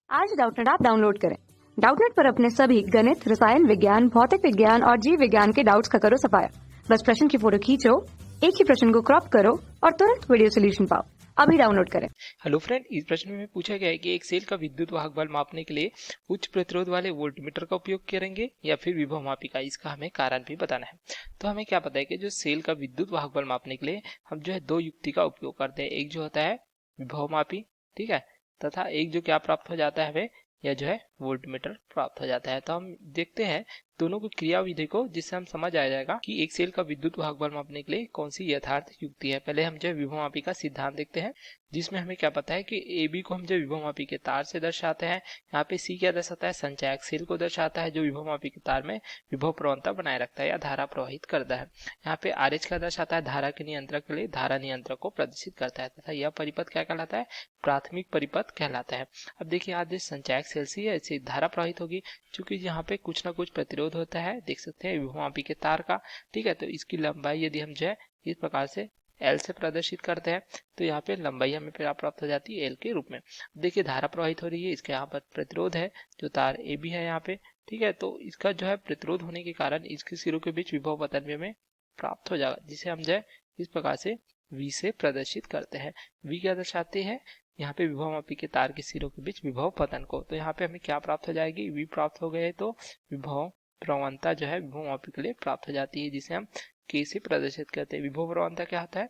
आज Doubtnut app download करें। Doubtnut पर अपने सभी गणित, रसायन विज्ञान, भौतिक विज्ञान और जीव विज्ञान के डाउट्स का करो सफाया। बस प्रश्न की फोटो खींचो, एक ही प्रश्न को क्रॉप करो और तुरंत वीडियो सोल्यूशन पाओ। अभी डाउनलोड करें। हेलो फ्रेंड, इस प्रश्न में पूछा गया है कि एक सेल का विद्युत वाहक बल मापने के लिए उच्च प्रतिरोध वाले वोल्टमीटर का उपयोग करेंगे या फिर विभव मापी का। इसका हमें कारण भी बताना है। तो हमें क्या पता है कि जो सेल का विद्युत वाहक बल मापने के लिए हम जो है दो युक्ति का उपयोग करते हैं। एक जो होता है विभव मापी, ठीक है, तथा एक जो क्या प्राप्त हो जाता है हमें, या जो है वोल्टमीटर प्राप्त हो जाता है। तो हम देखते हैं दोनों की क्रियाविधि को, जिससे हम समझ आ जाएगा कि एक सेल का विद्युत वाहक बल मापने के लिए कौन सी यथार्थ युक्ति है। पहले हम जो है विभव मापी का सिद्धांत देखते हैं, जिसमें हमें क्या पता है कि ए बी को हम जो विभव मापी के तार से दर्शाते हैं। यहाँ पे सी क्या दर्शाता है, संचायक सेल को दर्शाता है, जो विभव मापी के तार में विभव प्रवणता बनाए रखता है या धारा प्रवाहित करता है। यहाँ पे आर एच क्या दर्शाता है, धारा के नियंत्रक के लिए धारा नियंत्रक को प्रदर्शित करता है, तथा यह परिपथ क्या कहलाता है, प्राथमिक परिपथ कहलाता है। अब देखिए, आज संचायक सेल से ऐसी धारा प्रवाहित होगी, क्योंकि यहाँ पे कुछ ना कुछ प्रतिरोध होता है, देख सकते हैं विभव मापी के तार का, ठीक है। तो इसकी लंबाई यदि हम जो है इस प्रकार से L से प्रदर्शित करते हैं, तो यहाँ पे लंबाई हमें प्राप्त हो जाती है L के रूप में। देखिए, धारा प्रवाहित हो रही है, इसके यहाँ पर प्रतिरोध है जो तार ए बी है यहाँ पे, ठीक है। तो इसका जो है प्रतिरोध होने के कारण इसके सिरों के बीच विभव पतन भी हमें प्राप्त हो जाएगा, जिसे हम जो है इस प्रकार से V से प्रदर्शित करते हैं। V क्या दर्शाते हैं, यहाँ पे विभव मापी के तार के सिरों के बीच विभव पतन को। तो यहाँ पे हमें क्या प्राप्त हो जाएगी, V प्राप्त हो गए तो विभव प्रवणता जो है विभव मापी के लिए प्राप्त हो जाती है, जिसे हम K से प्रदर्शित करते हैं। विभव प्रवणता क्या होता है,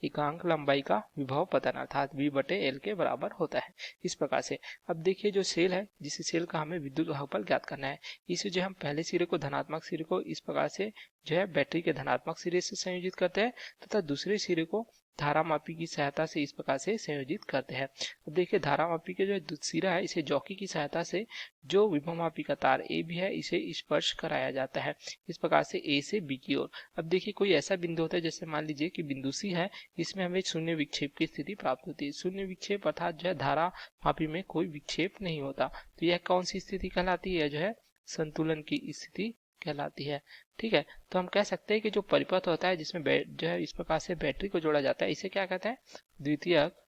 एकांक लंबाई का विभव पतन, अर्थात V बटे L के बराबर होता है। इस प्रकार से अब देखिए, जो सेल है, जिस सेल का हमें विद्युत वाहक बल ज्ञात करना है, इसे जो हम पहले सिरे को धनात्मक सिरे को इस प्रकार से जो है बैटरी के धनात्मक सिरे से संयोजित करते हैं, तथा दूसरे सिरे को धारा मापी की सहायता से इस प्रकार से संयोजित करते हैं। अब देखिए, धारा मापी के जो सिरा है, इसे जॉकी की सहायता से जो विभव मापी का तार ए भी है, इसे स्पर्श कराया जाता है, इस प्रकार से ए से बी की ओर। अब देखिए, कोई ऐसा बिंदु होता है, जैसे मान लीजिए कि बिंदु सी है, इसमें हमें शून्य विक्षेप की स्थिति प्राप्त होती है। शून्य विक्षेप अर्थात जो है धारा मापी में कोई विक्षेप नहीं होता। तो यह कौन सी स्थिति कहलाती है, जो है संतुलन की स्थिति कहलाती है, ठीक है। तो हम कह सकते हैं कि जो परिपथ होता है, जिसमें जो है इस प्रकार से बैटरी को जोड़ा जाता है, इसे क्या कहते हैं, द्वितीयक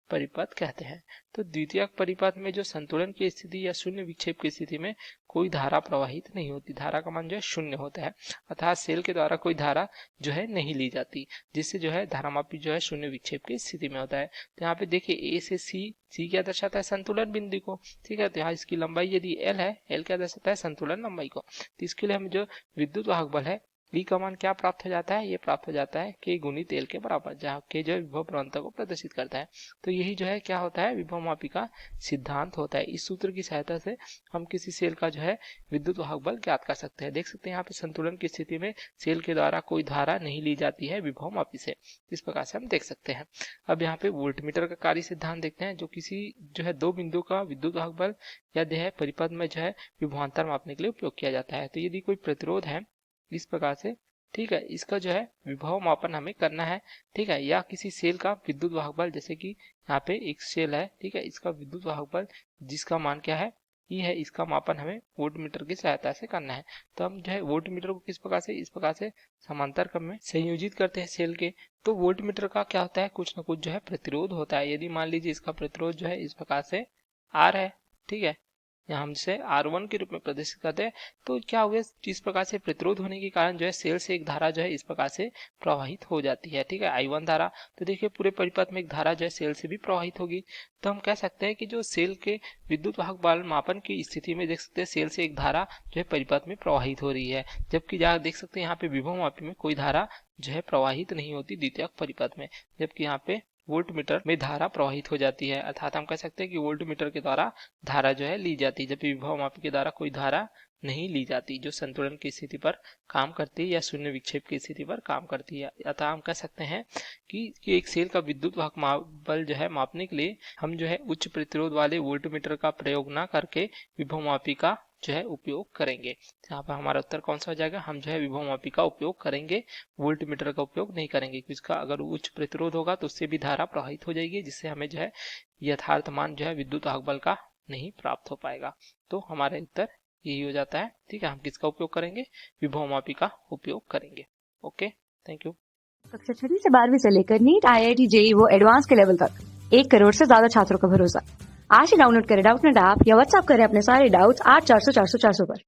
परिपथ कहते हैं। तो द्वितीयक परिपथ में जो संतुलन की स्थिति या शून्य विक्षेप की स्थिति में कोई धारा प्रवाहित नहीं होती, धारा का मान जो है शून्य होता है, अर्थात सेल के द्वारा कोई धारा जो है नहीं ली जाती, जिससे जो है धारा मापी जो है शून्य विक्षेप की स्थिति में होता है। तो यहाँ पे देखिए, ए से सी क्या दर्शाता है, संतुलन बिंदु को, ठीक है। तो यहाँ इसकी लंबाई यदि L है, L क्या दर्शाता है, संतुलन लंबाई को। तो इसके लिए हम जो विद्युत वाहक बल है, V का मान क्या प्राप्त हो जाता है, ये प्राप्त हो जाता है K गुणित L के बराबर, जहाँ K जो है विभव प्रवणता को प्रदर्शित करता है। तो यही जो है क्या होता है, विभव मापी का सिद्धांत होता है। इस सूत्र की सहायता से हम किसी सेल का जो है विद्युत वाहक बल ज्ञात कर सकते हैं। देख सकते हैं यहाँ पे संतुलन की स्थिति में सेल के द्वारा कोई धारा नहीं ली जाती है विभव मापी से, इस प्रकार से हम देख सकते हैं। अब यहाँ पे वोल्टमीटर का कार्य सिद्धांत देखते हैं, जो किसी जो है दो बिंदु का विद्युत वाहक बल या जो है परिपथ में जो है विभवांतर मापने के लिए उपयोग किया जाता है। तो यदि कोई प्रतिरोध है इस प्रकार से, ठीक है, इसका जो है विभव मापन हमें करना है, ठीक है, या किसी सेल का विद्युत वाहक बल, जैसे कि यहाँ पे एक सेल है, ठीक है, इसका विद्युत वाहक बल जिसका मान क्या है, ये है, इसका मापन हमें वोल्टमीटर की सहायता से करना है। तो हम जो है वोल्टमीटर को किस प्रकार से, इस प्रकार से समांतर क्रम में संयोजित करते हैं सेल के। तो वोल्टमीटर का क्या होता है, कुछ ना कुछ जो है प्रतिरोध होता है। यदि मान लीजिए इसका प्रतिरोध जो है इस प्रकार से R है, ठीक है, यहाँ हम इसे R1 के रूप में प्रदर्शित करते हैं, तो क्या हुआ, इस प्रकार से प्रतिरोध होने के कारण जो है सेल से एक धारा जो है इस प्रकार से प्रवाहित हो जाती है, ठीक है, I1 धारा। तो देखिए, पूरे परिपथ में एक धारा जो है सेल से भी प्रवाहित होगी। तो हम कह सकते हैं कि जो सेल के विद्युत वाहक बल मापन की स्थिति में देख सकते हैं सेल से एक धारा जो है परिपथ में प्रवाहित हो रही है, जबकि जहाँ देख सकते हैं यहाँ पे विभव मापी में कोई धारा जो है प्रवाहित नहीं होती द्वितीयक परिपथ में, जबकि यहाँ पे वोल्टमीटर में धारा प्रवाहित हो जाती है, अर्थात हम कह सकते हैं कि वोल्टमीटर के द्वारा धारा जो है ली जाती है, जबकि विभव मापी के द्वारा कोई धारा नहीं ली जाती, जो संतुलन की स्थिति पर काम करती है या शून्य विक्षेप की स्थिति पर काम करती है। अतः हम कह सकते हैं कि एक सेल का विद्युत वाहक बल जो है मापने के लिए हम जो है उच्च प्रतिरोध वाले वोल्टमीटर का प्रयोग न करके विभव मापी का जो है उपयोग करेंगे। यहाँ पर हमारा उत्तर कौन सा हो जाएगा, हम जो है विभव मापी का उपयोग करेंगे, वोल्टमीटर का उपयोग नहीं करेंगे, क्योंकि इसका अगर उच्च प्रतिरोध होगा तो उससे भी धारा प्रवाहित हो जाएगी, जिससे हमें जो है यथार्थ मान जो है विद्युत वाहक बल का नहीं प्राप्त हो पाएगा। तो हमारा उत्तर यही हो जाता है, ठीक है। हम किसका उपयोग करेंगे, विभव मापी का उपयोग करेंगे। Okay, thank you. कक्षा 6 से 12वीं से लेकर नीट, IIT, JEE वो एडवांस के लेवल तक 1 करोड़ से ज्यादा छात्रों का भरोसा। आज ही डाउनलोड करें डाउटनेट ऐप या व्हाट्सएप करें अपने सारे डाउट्स 8400 400 400 पर।